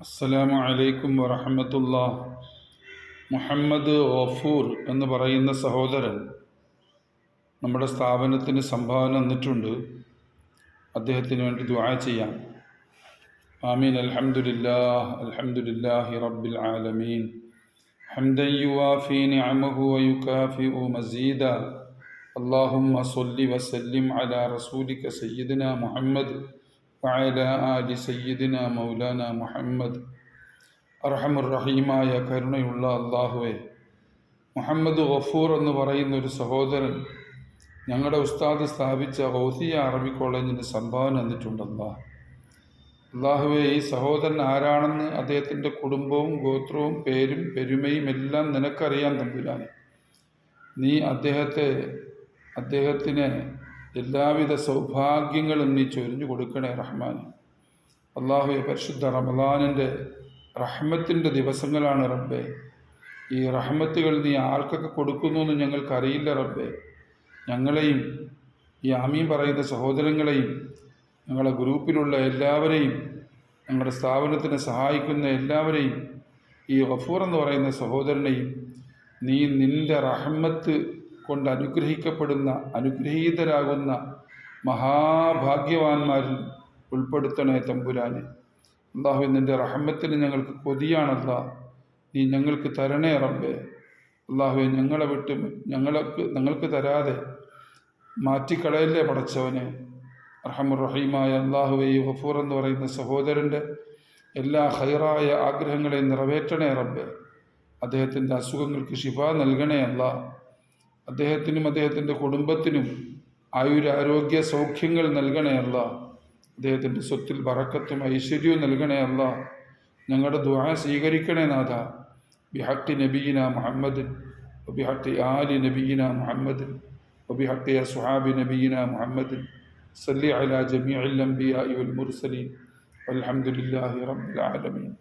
അസ്സലാമു അലൈക്കും വറഹ്മത്തുള്ളാഹ്. മുഹമ്മദ് ഗഫൂർ എന്ന് പറയുന്ന സഹോദരൻ നമ്മുടെ സ്ഥാപനത്തിന് സംഭാവന തന്നിട്ടുണ്ട്. അദ്ദേഹത്തിന് വേണ്ടി ദുആ ചെയ്യാം. ആമീൻ. അൽഹംദുലില്ലാഹി റബ്ബിൽ ആലമീൻ ഹംദൻ യുവാഫി നിഅമഹു വയുകാഫിഉ മസീദ. അല്ലാഹുമ്മ സ്വല്ലി വസല്ലിം അലാ റസൂലിക സയ്യിദിനാ മുഹമ്മദ് വഅലാ ആലി സയ്യിദിനാ മൗലാന മുഹമ്മദ്. അർഹമുർ റഹീമായ കരുണയുള്ള അള്ളാഹുവെ, മുഹമ്മദ് ഗഫൂർ എന്ന് പറയുന്ന ഒരു സഹോദരൻ ഞങ്ങളുടെ ഉസ്താദ് സ്ഥാപിച്ച ഗൗസിയ അറബി കോളേജിന് സംഭാവന തന്നിട്ടുണ്ടല്ലോ. അള്ളാഹുവെ, ഈ സഹോദരൻ ആരാണെന്ന് അദ്ദേഹത്തിൻ്റെ കുടുംബവും ഗോത്രവും പേരും പെരുമയും എല്ലാം നിനക്കറിയാൻ തമ്പുരാനെ. നീ അദ്ദേഹത്തിന് എല്ലാവിധ സൗഭാഗ്യങ്ങളും നീ ചൊരിഞ്ഞു കൊടുക്കണേ റഹ്മാനെ. അള്ളാഹുവെ, പരിശുദ്ധ റമദാനിൻ്റെ റഹ്മത്തിൻ്റെ ദിവസങ്ങളാണ് റബ്ബേ. ഈ റഹ്മത്തുകൾ നീ ആർക്കൊക്കെ കൊടുക്കുന്നു എന്ന് ഞങ്ങൾക്കറിയില്ല റബ്ബേ. ഞങ്ങളെയും ഈ ആമീൻ പറയുന്ന സഹോദരങ്ങളെയും ഞങ്ങളുടെ ഗ്രൂപ്പിലുള്ള എല്ലാവരെയും ഞങ്ങളുടെ സ്ഥാപനത്തിനെ സഹായിക്കുന്ന എല്ലാവരെയും ഈ ഗഫൂർ എന്ന് പറയുന്ന സഹോദരനെയും നീ നിൻ്റെ റഹ്മത്ത് കൊണ്ട് അനുഗ്രഹീതരാകുന്ന മഹാഭാഗ്യവാന്മാരിൽ ഉൾപ്പെടുത്തണേ തമ്പുരാനെ. അള്ളാഹു, നിൻ്റെ റഹ്മത്തിന് ഞങ്ങൾക്ക് കൊതിയാണല്ല, നീ ഞങ്ങൾക്ക് തരണേ റബ്ബേ. അള്ളാഹുവെ, ഞങ്ങളെ വിട്ട് ഞങ്ങൾക്ക് തരാതെ മാറ്റിക്കളയല്ലേ പടച്ചവനെ. റഹ്മുർ റഹീമായ അള്ളാഹുവെ, ഈ ഗഫൂർ എന്ന് പറയുന്ന സഹോദരൻ്റെ എല്ലാ ഹൈറായ ആഗ്രഹങ്ങളെയും നിറവേറ്റണേ റബ്ബേ. അദ്ദേഹത്തിൻ്റെ അസുഖങ്ങൾക്ക് ശിഫ നൽകണേ അല്ല. അദ്ദേഹത്തിനും അദ്ദേഹത്തിൻ്റെ കുടുംബത്തിനും ആയുരാരോഗ്യ സൗഖ്യങ്ങൾ നൽകണേ അല്ല. അദ്ദേഹത്തിൻ്റെ സ്വത്തിൽ ബറക്കത്തും ഐശ്വര്യവും നൽകണേ അല്ല. ഞങ്ങളുടെ ദുആ സ്വീകരിക്കണേ നാഥ. ബിഹഖി നബിയിന മുഹമ്മദിൻ വബിഹഖി ആലി നബിയിന മുഹമ്മദിൻ വബിഹഖി അസ്ഹാബി നബിയിന മുഹമ്മദിൻ സല്ലി അലാ ജമീഇൽ അംബിയാഇ വൽ മുർസലീൻ വൽഹംദുലില്ലാഹി റബ്ബിൽ ആലമീൻ.